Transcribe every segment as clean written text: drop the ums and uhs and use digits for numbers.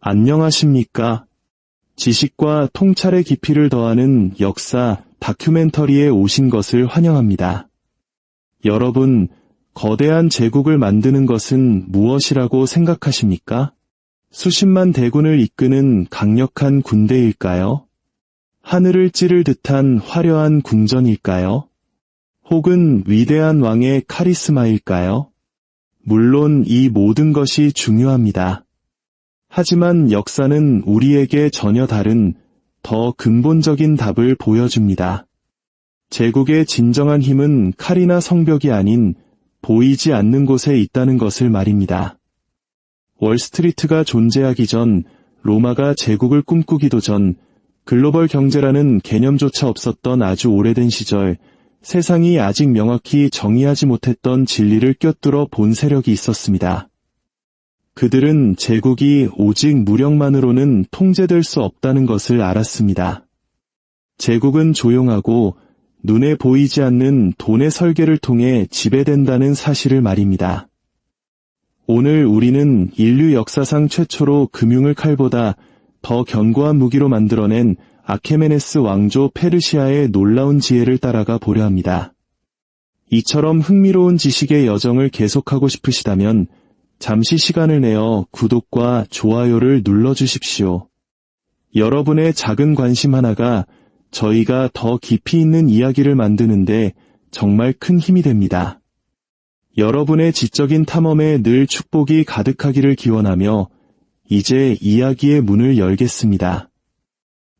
안녕하십니까? 지식과 통찰의 깊이를 더하는 역사 다큐멘터리에 오신 것을 환영합니다. 여러분, 거대한 제국을 만드는 것은 무엇이라고 생각하십니까? 수십만 대군을 이끄는 강력한 군대일까요? 하늘을 찌를 듯한 화려한 궁전일까요? 혹은 위대한 왕의 카리스마일까요? 물론 이 모든 것이 중요합니다. 하지만 역사는 우리에게 전혀 다른 더 근본적인 답을 보여줍니다. 제국의 진정한 힘은 칼이나 성벽이 아닌 보이지 않는 곳에 있다는 것을 말입니다. 월스트리트가 존재하기 전, 로마가 제국을 꿈꾸기도 전, 글로벌 경제라는 개념조차 없었던 아주 오래된 시절, 세상이 아직 명확히 정의하지 못했던 진리를 꿰뚫어 본 세력이 있었습니다. 그들은 제국이 오직 무력만으로는 통제될 수 없다는 것을 알았습니다. 제국은 조용하고 눈에 보이지 않는 돈의 설계를 통해 지배된다는 사실을 말입니다. 오늘 우리는 인류 역사상 최초로 금융을 칼보다 더 견고한 무기로 만들어낸 아케메네스 왕조 페르시아의 놀라운 지혜를 따라가 보려 합니다. 이처럼 흥미로운 지식의 여정을 계속하고 싶으시다면 잠시 시간을 내어 구독과 좋아요를 눌러주십시오. 여러분의 작은 관심 하나가 저희가 더 깊이 있는 이야기를 만드는데 정말 큰 힘이 됩니다. 여러분의 지적인 탐험에 늘 축복이 가득하기를 기원하며 이제 이야기의 문을 열겠습니다.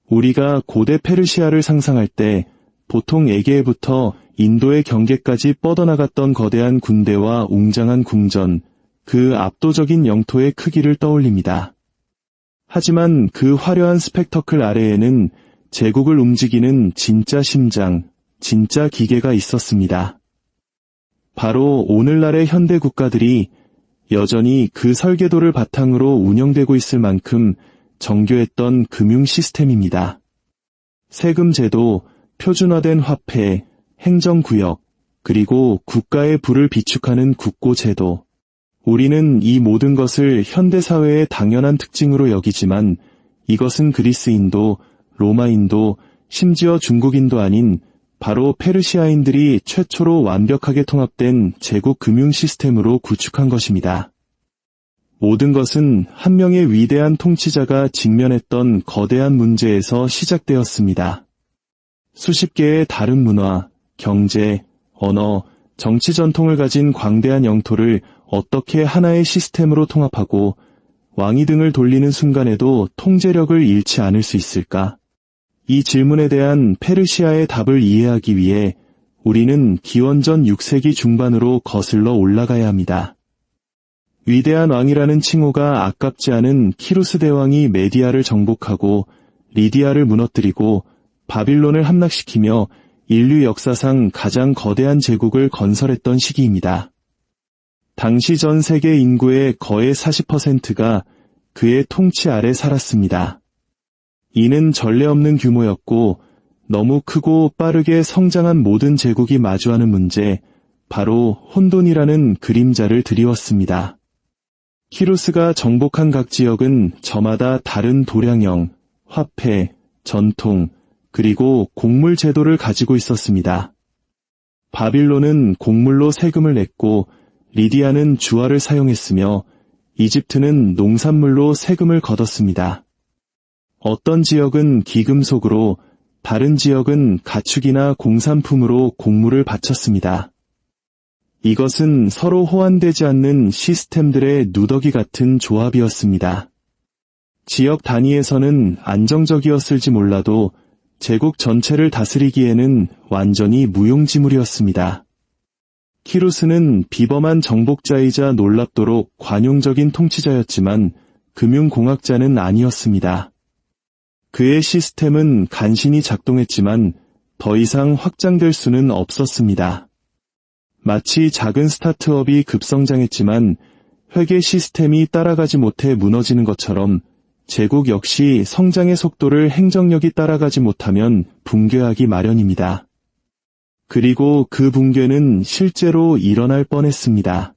우리가 고대 페르시아를 상상할 때 보통 에게에부터 인도의 경계까지 뻗어나갔던 거대한 군대와 웅장한 궁전, 그 압도적인 영토의 크기를 떠올립니다. 하지만 그 화려한 스펙터클 아래에는 제국을 움직이는 진짜 심장, 진짜 기계가 있었습니다. 바로 오늘날의 현대 국가들이 여전히 그 설계도를 바탕으로 운영되고 있을 만큼 정교했던 금융 시스템입니다. 세금 제도, 표준화된 화폐, 행정구역, 그리고 국가의 부를 비축하는 국고 제도. 우리는 이 모든 것을 현대사회의 당연한 특징으로 여기지만 이것은 그리스인도, 로마인도, 심지어 중국인도 아닌 바로 페르시아인들이 최초로 완벽하게 통합된 제국 금융 시스템으로 구축한 것입니다. 모든 것은 한 명의 위대한 통치자가 직면했던 거대한 문제에서 시작되었습니다. 수십 개의 다른 문화, 경제, 언어, 정치 전통을 가진 광대한 영토를 어떻게 하나의 시스템으로 통합하고 왕위 등을 돌리는 순간에도 통제력을 잃지 않을 수 있을까? 이 질문에 대한 페르시아의 답을 이해하기 위해 우리는 기원전 6세기 중반으로 거슬러 올라가야 합니다. 위대한 왕이라는 칭호가 아깝지 않은 키루스 대왕이 메디아를 정복하고 리디아를 무너뜨리고 바빌론을 함락시키며 인류 역사상 가장 거대한 제국을 건설했던 시기입니다. 당시 전 세계 인구의 거의 40%가 그의 통치 아래 살았습니다. 이는 전례 없는 규모였고 너무 크고 빠르게 성장한 모든 제국이 마주하는 문제, 바로 혼돈이라는 그림자를 드리웠습니다. 키루스가 정복한 각 지역은 저마다 다른 도량형, 화폐, 전통, 그리고 곡물 제도를 가지고 있었습니다. 바빌론은 곡물로 세금을 냈고 리디아는 주화를 사용했으며 이집트는 농산물로 세금을 걷었습니다. 어떤 지역은 기금속으로, 다른 지역은 가축이나 공산품으로 곡물을 바쳤습니다. 이것은 서로 호환되지 않는 시스템들의 누더기 같은 조합이었습니다. 지역 단위에서는 안정적이었을지 몰라도 제국 전체를 다스리기에는 완전히 무용지물이었습니다. 키루스는 비범한 정복자이자 놀랍도록 관용적인 통치자였지만 금융공학자는 아니었습니다. 그의 시스템은 간신히 작동했지만 더 이상 확장될 수는 없었습니다. 마치 작은 스타트업이 급성장했지만 회계 시스템이 따라가지 못해 무너지는 것처럼 제국 역시 성장의 속도를 행정력이 따라가지 못하면 붕괴하기 마련입니다. 그리고 그 붕괴는 실제로 일어날 뻔했습니다.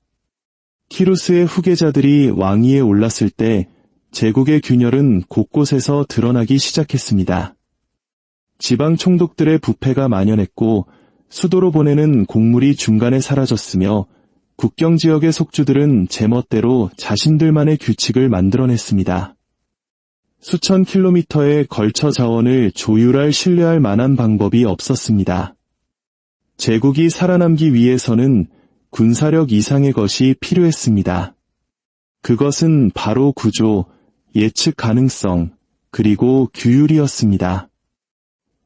키루스의 후계자들이 왕위에 올랐을 때 제국의 균열은 곳곳에서 드러나기 시작했습니다. 지방 총독들의 부패가 만연했고 수도로 보내는 곡물이 중간에 사라졌으며 국경 지역의 속주들은 제멋대로 자신들만의 규칙을 만들어냈습니다. 수천 킬로미터에 걸쳐 자원을 조율할 신뢰할 만한 방법이 없었습니다. 제국이 살아남기 위해서는 군사력 이상의 것이 필요했습니다. 그것은 바로 구조, 예측 가능성, 그리고 규율이었습니다.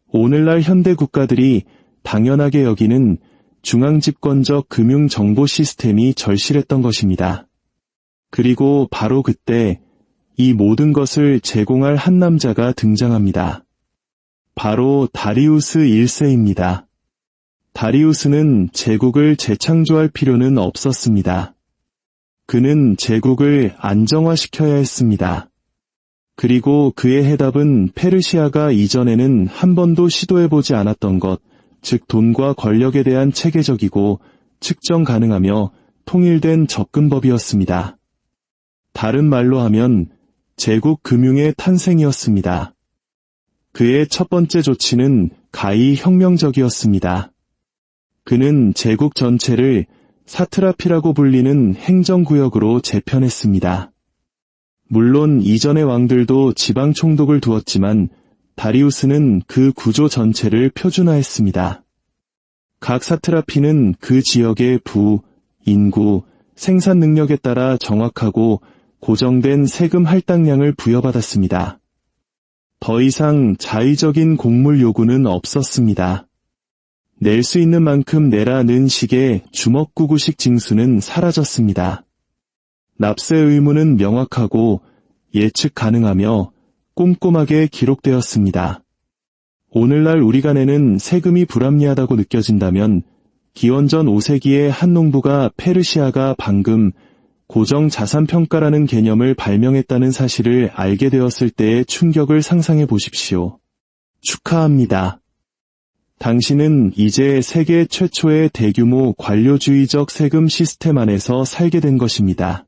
오늘날 현대 국가들이 당연하게 여기는 중앙집권적 금융정보 시스템이 절실했던 것입니다. 그리고 바로 그때 이 모든 것을 제공할 한 남자가 등장합니다. 바로 다리우스 1세입니다. 다리우스는 제국을 재창조할 필요는 없었습니다. 그는 제국을 안정화시켜야 했습니다. 그리고 그의 해답은 페르시아가 이전에는 한 번도 시도해보지 않았던 것, 즉 돈과 권력에 대한 체계적이고 측정 가능하며 통일된 접근법이었습니다. 다른 말로 하면 제국 금융의 탄생이었습니다. 그의 첫 번째 조치는 가히 혁명적이었습니다. 그는 제국 전체를 사트라피라고 불리는 행정구역으로 재편했습니다. 물론 이전의 왕들도 지방 총독을 두었지만 다리우스는 그 구조 전체를 표준화했습니다. 각 사트라피는 그 지역의 부, 인구, 생산 능력에 따라 정확하고 고정된 세금 할당량을 부여받았습니다. 더 이상 자의적인 곡물 요구는 없었습니다. 낼 수 있는 만큼 내라는 식의 주먹구구식 징수는 사라졌습니다. 납세 의무는 명확하고 예측 가능하며 꼼꼼하게 기록되었습니다. 오늘날 우리가 내는 세금이 불합리하다고 느껴진다면 기원전 5세기의 한 농부가 페르시아가 방금 고정자산평가라는 개념을 발명했다는 사실을 알게 되었을 때의 충격을 상상해 보십시오. 축하합니다. 당신은 이제 세계 최초의 대규모 관료주의적 세금 시스템 안에서 살게 된 것입니다.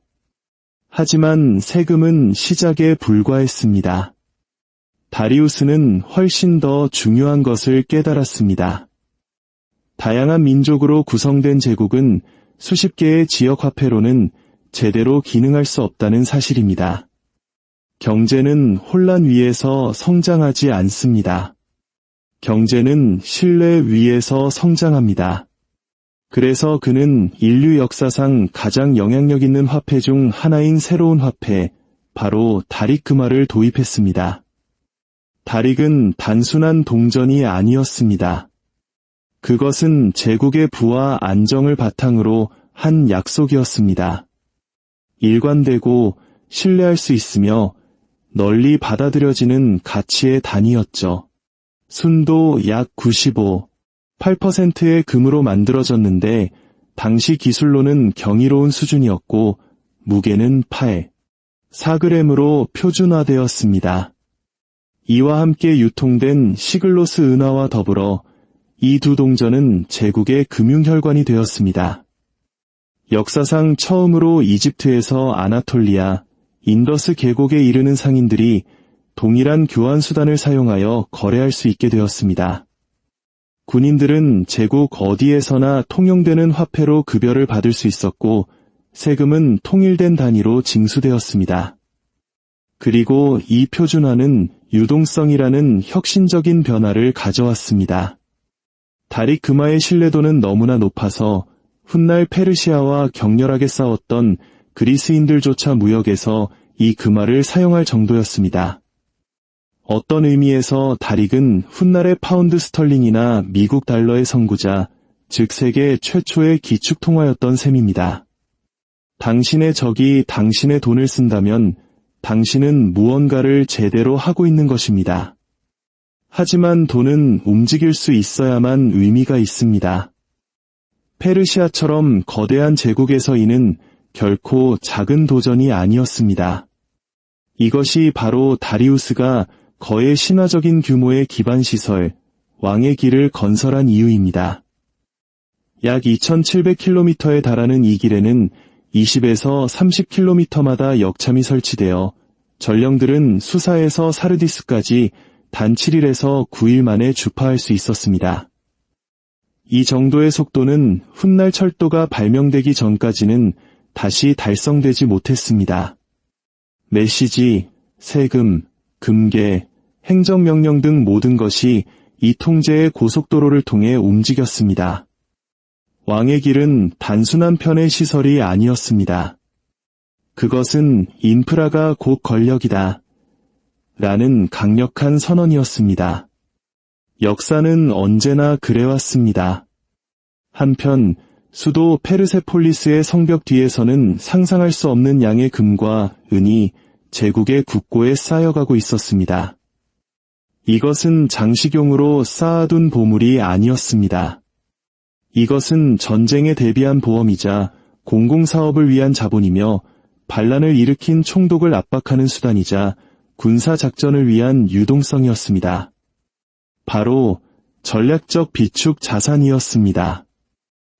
하지만 세금은 시작에 불과했습니다. 다리우스는 훨씬 더 중요한 것을 깨달았습니다. 다양한 민족으로 구성된 제국은 수십 개의 지역 화폐로는 제대로 기능할 수 없다는 사실입니다. 경제는 혼란 위에서 성장하지 않습니다. 경제는 신뢰 위에서 성장합니다. 그래서 그는 인류 역사상 가장 영향력 있는 화폐 중 하나인 새로운 화폐, 바로 다리크마를 도입했습니다. 다릭은 단순한 동전이 아니었습니다. 그것은 제국의 부와 안정을 바탕으로 한 약속이었습니다. 일관되고 신뢰할 수 있으며 널리 받아들여지는 가치의 단위였죠. 순도 약 8%의 금으로 만들어졌는데 당시 기술로는 경이로운 수준이었고 무게는 4g으로 표준화되었습니다. 이와 함께 유통된 시글로스 은화와 더불어 이 두 동전은 제국의 금융혈관이 되었습니다. 역사상 처음으로 이집트에서 아나톨리아, 인더스 계곡에 이르는 상인들이 동일한 교환수단을 사용하여 거래할 수 있게 되었습니다. 군인들은 제국 어디에서나 통용되는 화폐로 급여를 받을 수 있었고 세금은 통일된 단위로 징수되었습니다. 그리고 이 표준화는 유동성이라는 혁신적인 변화를 가져왔습니다. 다리크마의 신뢰도는 너무나 높아서 훗날 페르시아와 격렬하게 싸웠던 그리스인들조차 무역에서 이 금화를 사용할 정도였습니다. 어떤 의미에서 다릭은 훗날의 파운드 스털링이나 미국 달러의 선구자, 즉 세계 최초의 기축통화였던 셈입니다. 당신의 적이 당신의 돈을 쓴다면 당신은 무언가를 제대로 하고 있는 것입니다. 하지만 돈은 움직일 수 있어야만 의미가 있습니다. 페르시아처럼 거대한 제국에서 이는 결코 작은 도전이 아니었습니다. 이것이 바로 다리우스가 거의 신화적인 규모의 기반시설, 왕의 길을 건설한 이유입니다. 약 2700km에 달하는 이 길에는 20에서 30km마다 역참이 설치되어 전령들은 수사에서 사르디스까지 단 7일에서 9일 만에 주파할 수 있었습니다. 이 정도의 속도는 훗날 철도가 발명되기 전까지는 다시 달성되지 못했습니다. 메시지, 세금, 금괴, 행정명령 등 모든 것이 이 통제의 고속도로를 통해 움직였습니다. 왕의 길은 단순한 편의 시설이 아니었습니다. 그것은 인프라가 곧 권력이다. 라는 강력한 선언이었습니다. 역사는 언제나 그래왔습니다. 한편 수도 페르세폴리스의 성벽 뒤에서는 상상할 수 없는 양의 금과 은이 제국의 국고에 쌓여가고 있었습니다. 이것은 장식용으로 쌓아둔 보물이 아니었습니다. 이것은 전쟁에 대비한 보험이자 공공사업을 위한 자본이며 반란을 일으킨 총독을 압박하는 수단이자 군사작전을 위한 유동성이었습니다. 바로 전략적 비축 자산이었습니다.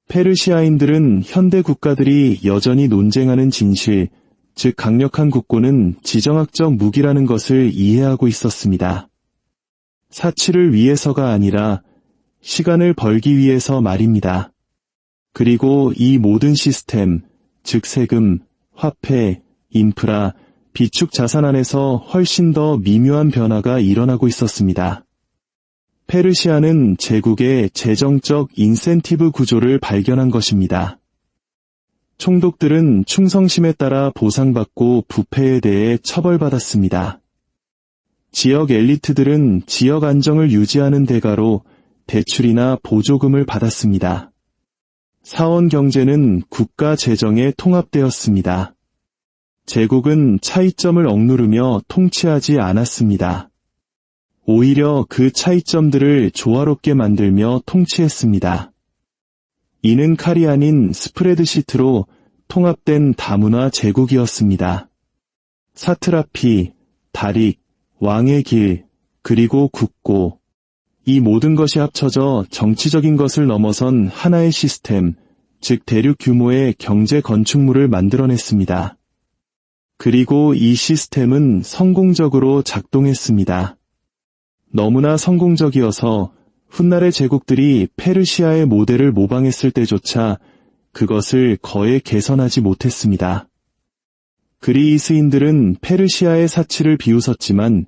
페르시아인들은 현대 국가들이 여전히 논쟁하는 진실, 즉 강력한 국고는 지정학적 무기라는 것을 이해하고 있었습니다. 사치를 위해서가 아니라 시간을 벌기 위해서 말입니다. 그리고 이 모든 시스템, 즉 세금, 화폐, 인프라, 비축 자산 안에서 훨씬 더 미묘한 변화가 일어나고 있었습니다. 페르시아는 제국의 재정적 인센티브 구조를 발견한 것입니다. 총독들은 충성심에 따라 보상받고 부패에 대해 처벌받았습니다. 지역 엘리트들은 지역 안정을 유지하는 대가로 대출이나 보조금을 받았습니다. 사원 경제는 국가 재정에 통합되었습니다. 제국은 차이점을 억누르며 통치하지 않았습니다. 오히려 그 차이점들을 조화롭게 만들며 통치했습니다. 이는 칼이 아닌 스프레드시트로 통합된 다문화 제국이었습니다. 사트라피, 다릭, 왕의 길, 그리고 국고, 이 모든 것이 합쳐져 정치적인 것을 넘어선 하나의 시스템, 즉 대륙 규모의 경제 건축물을 만들어냈습니다. 그리고 이 시스템은 성공적으로 작동했습니다. 너무나 성공적이어서 훗날의 제국들이 페르시아의 모델을 모방했을 때조차 그것을 거의 개선하지 못했습니다. 그리스인들은 페르시아의 사치를 비웃었지만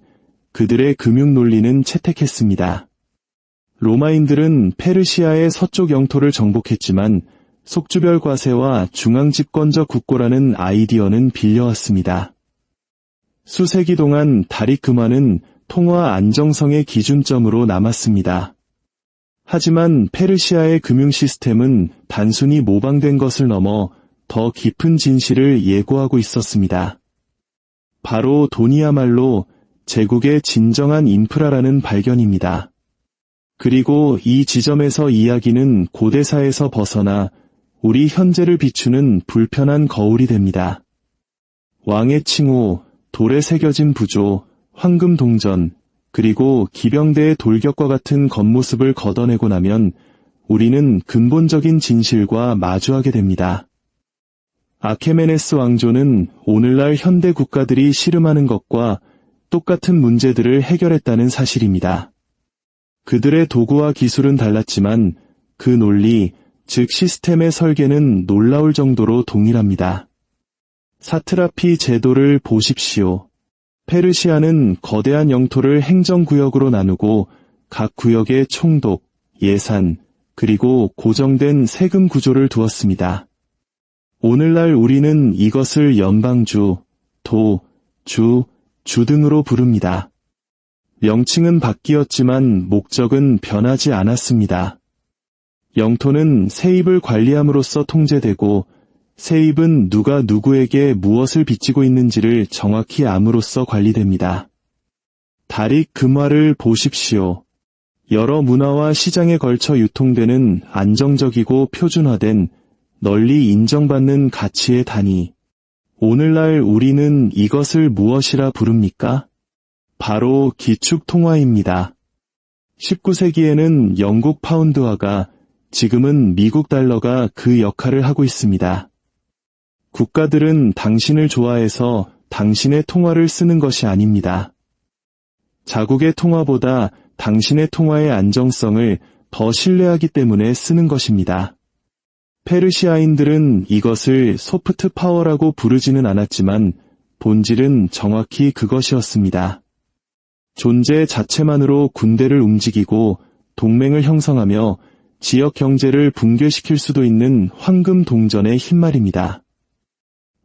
그들의 금융 논리는 채택했습니다. 로마인들은 페르시아의 서쪽 영토를 정복했지만 속주별 과세와 중앙집권적 국고라는 아이디어는 빌려왔습니다. 수세기 동안 다릭 금화는 통화 안정성의 기준점으로 남았습니다. 하지만 페르시아의 금융 시스템은 단순히 모방된 것을 넘어 더 깊은 진실을 예고하고 있었습니다. 바로 돈이야말로 제국의 진정한 인프라라는 발견입니다. 그리고 이 지점에서 이야기는 고대사에서 벗어나 우리 현재를 비추는 불편한 거울이 됩니다. 왕의 칭호, 돌에 새겨진 부조, 황금 동전, 그리고 기병대의 돌격과 같은 겉모습을 걷어내고 나면 우리는 근본적인 진실과 마주하게 됩니다. 아케메네스 왕조는 오늘날 현대 국가들이 씨름하는 것과 똑같은 문제들을 해결했다는 사실입니다. 그들의 도구와 기술은 달랐지만 그 논리, 즉 시스템의 설계는 놀라울 정도로 동일합니다. 사트라피 제도를 보십시오. 페르시아는 거대한 영토를 행정구역으로 나누고 각 구역에 총독, 예산, 그리고 고정된 세금 구조를 두었습니다. 오늘날 우리는 이것을 연방주, 도, 주 등으로 부릅니다. 명칭은 바뀌었지만 목적은 변하지 않았습니다. 영토는 세입을 관리함으로써 통제되고 세입은 누가 누구에게 무엇을 빚지고 있는지를 정확히 암으로써 관리됩니다. 다릭 금화를 보십시오. 여러 문화와 시장에 걸쳐 유통되는 안정적이고 표준화된 널리 인정받는 가치의 단위. 오늘날 우리는 이것을 무엇이라 부릅니까? 바로 기축통화입니다. 19세기에는 영국 파운드화가, 지금은 미국 달러가 그 역할을 하고 있습니다. 국가들은 당신을 좋아해서 당신의 통화를 쓰는 것이 아닙니다. 자국의 통화보다 당신의 통화의 안정성을 더 신뢰하기 때문에 쓰는 것입니다. 페르시아인들은 이것을 소프트 파워라고 부르지는 않았지만 본질은 정확히 그것이었습니다. 존재 자체만으로 군대를 움직이고 동맹을 형성하며 지역 경제를 붕괴시킬 수도 있는 황금 동전의 힘말입니다.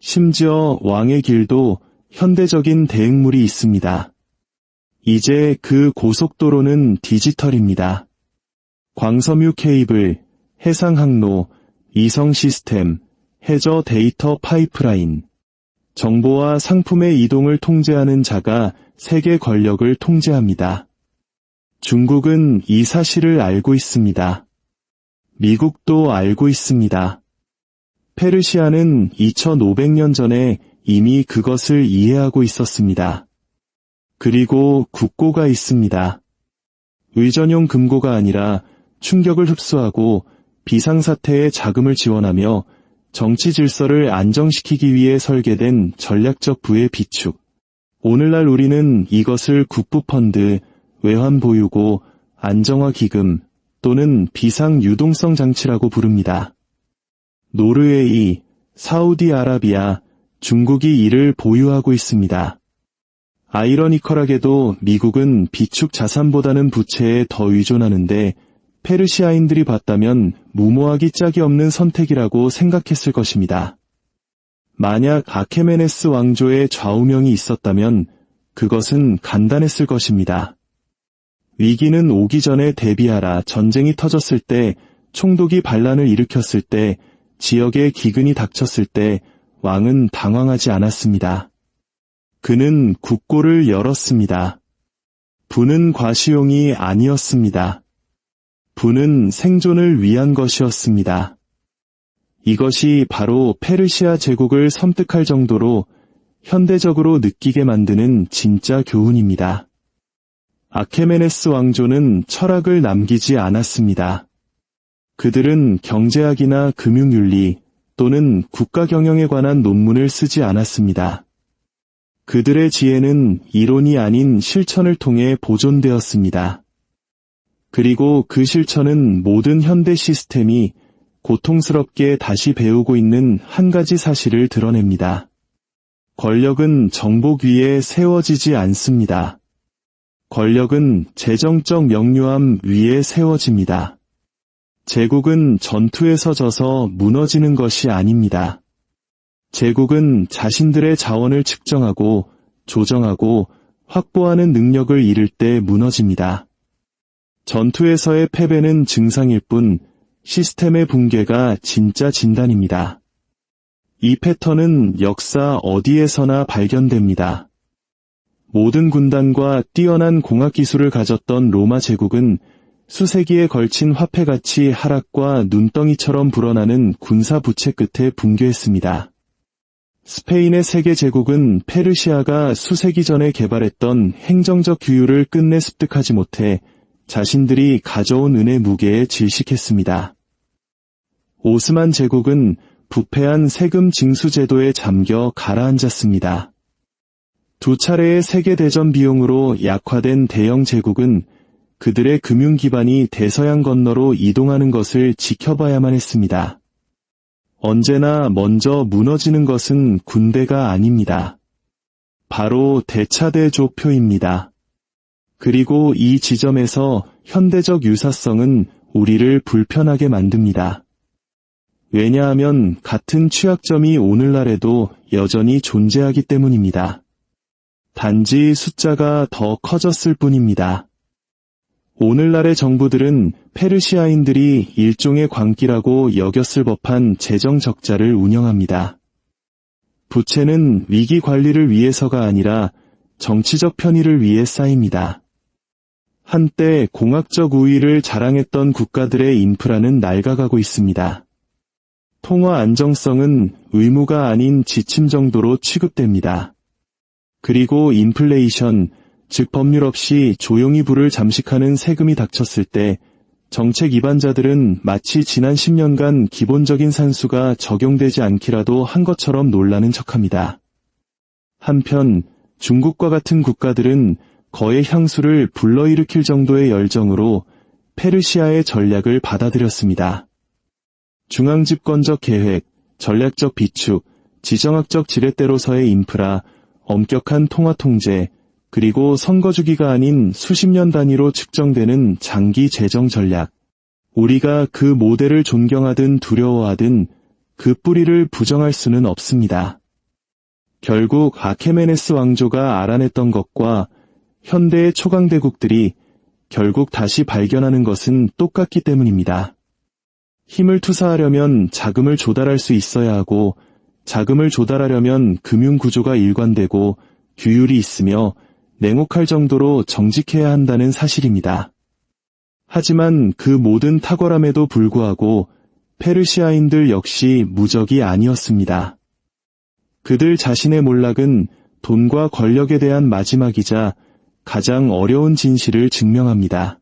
심지어 왕의 길도 현대적인 대응물이 있습니다. 이제 그 고속도로는 디지털입니다. 광섬유 케이블, 해상 항로, 이성 시스템, 해저 데이터 파이프라인, 정보와 상품의 이동을 통제하는 자가 세계 권력을 통제합니다. 중국은 이 사실을 알고 있습니다. 미국도 알고 있습니다. 페르시아는 2500년 전에 이미 그것을 이해하고 있었습니다. 그리고 국고가 있습니다. 의전용 금고가 아니라 충격을 흡수하고 비상사태에 자금을 지원하며 정치 질서를 안정시키기 위해 설계된 전략적 부의 비축. 오늘날 우리는 이것을 국부펀드, 외환보유고, 안정화기금 또는 비상유동성 장치라고 부릅니다. 노르웨이, 사우디아라비아, 중국이 이를 보유하고 있습니다. 아이러니컬하게도 미국은 비축 자산보다는 부채에 더 의존하는데 페르시아인들이 봤다면 무모하기 짝이 없는 선택이라고 생각했을 것입니다. 만약 아케메네스 왕조의 좌우명이 있었다면 그것은 간단했을 것입니다. 위기는 오기 전에 대비하라. 전쟁이 터졌을 때, 총독이 반란을 일으켰을 때, 지역에 기근이 닥쳤을 때 왕은 당황하지 않았습니다. 그는 국고를 열었습니다. 부는 과시용이 아니었습니다. 부는 생존을 위한 것이었습니다. 이것이 바로 페르시아 제국을 섬뜩할 정도로 현대적으로 느끼게 만드는 진짜 교훈입니다. 아케메네스 왕조는 철학을 남기지 않았습니다. 그들은 경제학이나 금융윤리 또는 국가 경영에 관한 논문을 쓰지 않았습니다. 그들의 지혜는 이론이 아닌 실천을 통해 보존되었습니다. 그리고 그 실천은 모든 현대 시스템이 고통스럽게 다시 배우고 있는 한 가지 사실을 드러냅니다. 권력은 정복 위에 세워지지 않습니다. 권력은 재정적 명료함 위에 세워집니다. 제국은 전투에서 져서 무너지는 것이 아닙니다. 제국은 자신들의 자원을 측정하고 조정하고 확보하는 능력을 잃을 때 무너집니다. 전투에서의 패배는 증상일 뿐 시스템의 붕괴가 진짜 진단입니다. 이 패턴은 역사 어디에서나 발견됩니다. 모든 군단과 뛰어난 공학기술을 가졌던 로마 제국은 수세기에 걸친 화폐가치 하락과 눈덩이처럼 불어나는 군사 부채 끝에 붕괴했습니다. 스페인의 세계 제국은 페르시아가 수세기 전에 개발했던 행정적 규율을 끝내 습득하지 못해 자신들이 가져온 은의 무게에 질식했습니다. 오스만 제국은 부패한 세금 징수 제도에 잠겨 가라앉았습니다. 두 차례의 세계대전 비용으로 약화된 대영 제국은 그들의 금융 기반이 대서양 건너로 이동하는 것을 지켜봐야만 했습니다. 언제나 먼저 무너지는 것은 군대가 아닙니다. 바로 대차대조표입니다. 그리고 이 지점에서 현대적 유사성은 우리를 불편하게 만듭니다. 왜냐하면 같은 취약점이 오늘날에도 여전히 존재하기 때문입니다. 단지 숫자가 더 커졌을 뿐입니다. 오늘날의 정부들은 페르시아인들이 일종의 광기라고 여겼을 법한 재정 적자를 운영합니다. 부채는 위기 관리를 위해서가 아니라 정치적 편의를 위해 쌓입니다. 한때 공학적 우위를 자랑했던 국가들의 인프라는 낡아가고 있습니다. 통화 안정성은 의무가 아닌 지침 정도로 취급됩니다. 그리고 인플레이션, 즉 법률 없이 조용히 불을 잠식하는 세금이 닥쳤을 때 정책 입안자들은 마치 지난 10년간 기본적인 산수가 적용되지 않기라도 한 것처럼 놀라는 척합니다. 한편 중국과 같은 국가들은 거의 향수를 불러일으킬 정도의 열정으로 페르시아의 전략을 받아들였습니다. 중앙집권적 계획, 전략적 비축, 지정학적 지렛대로서의 인프라, 엄격한 통화 통제, 그리고 선거 주기가 아닌 수십 년 단위로 측정되는 장기 재정 전략. 우리가 그 모델을 존경하든 두려워하든 그 뿌리를 부정할 수는 없습니다. 결국 아케메네스 왕조가 알아냈던 것과 현대의 초강대국들이 결국 다시 발견하는 것은 똑같기 때문입니다. 힘을 투사하려면 자금을 조달할 수 있어야 하고, 자금을 조달하려면 금융구조가 일관되고 규율이 있으며 냉혹할 정도로 정직해야 한다는 사실입니다. 하지만 그 모든 탁월함에도 불구하고 페르시아인들 역시 무적이 아니었습니다. 그들 자신의 몰락은 돈과 권력에 대한 마지막이자 가장 어려운 진실을 증명합니다.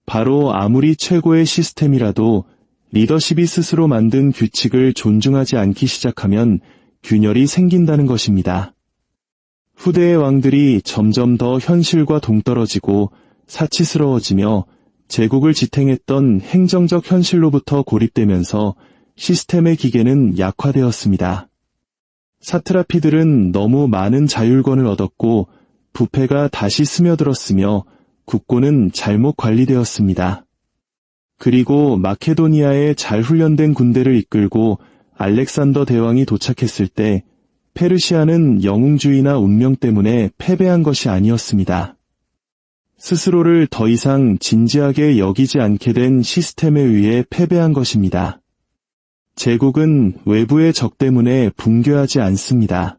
바로 아무리 최고의 시스템이라도 리더십이 스스로 만든 규칙을 존중하지 않기 시작하면 균열이 생긴다는 것입니다. 후대의 왕들이 점점 더 현실과 동떨어지고 사치스러워지며 제국을 지탱했던 행정적 현실로부터 고립되면서 시스템의 기계는 약화되었습니다. 사트라피들은 너무 많은 자율권을 얻었고 부패가 다시 스며들었으며 국고는 잘못 관리되었습니다. 그리고 마케도니아의 잘 훈련된 군대를 이끌고 알렉산더 대왕이 도착했을 때 페르시아는 영웅주의나 운명 때문에 패배한 것이 아니었습니다. 스스로를 더 이상 진지하게 여기지 않게 된 시스템에 의해 패배한 것입니다. 제국은 외부의 적 때문에 붕괴하지 않습니다.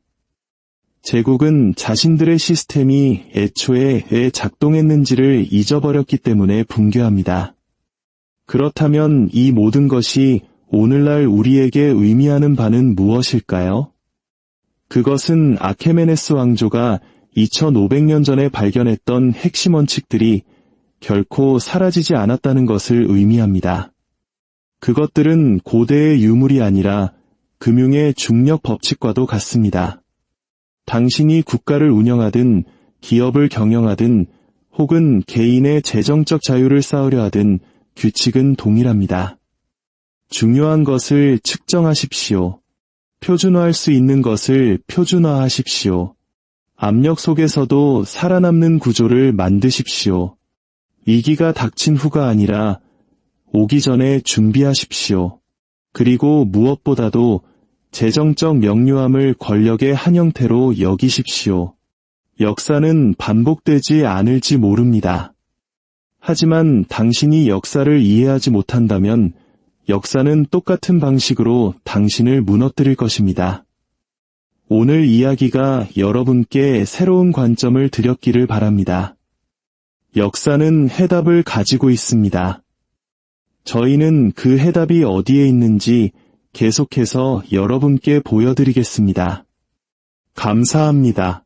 제국은 자신들의 시스템이 애초에 왜 작동했는지를 잊어버렸기 때문에 붕괴합니다. 그렇다면 이 모든 것이 오늘날 우리에게 의미하는 바는 무엇일까요? 그것은 아케메네스 왕조가 2500년 전에 발견했던 핵심 원칙들이 결코 사라지지 않았다는 것을 의미합니다. 그것들은 고대의 유물이 아니라 금융의 중력 법칙과도 같습니다. 당신이 국가를 운영하든 기업을 경영하든 혹은 개인의 재정적 자유를 쌓으려 하든 규칙은 동일합니다. 중요한 것을 측정하십시오. 표준화할 수 있는 것을 표준화하십시오. 압력 속에서도 살아남는 구조를 만드십시오. 위기가 닥친 후가 아니라 오기 전에 준비하십시오. 그리고 무엇보다도 재정적 명료함을 권력의 한 형태로 여기십시오. 역사는 반복되지 않을지 모릅니다. 하지만 당신이 역사를 이해하지 못한다면 역사는 똑같은 방식으로 당신을 무너뜨릴 것입니다. 오늘 이야기가 여러분께 새로운 관점을 드렸기를 바랍니다. 역사는 해답을 가지고 있습니다. 저희는 그 해답이 어디에 있는지 계속해서 여러분께 보여드리겠습니다. 감사합니다.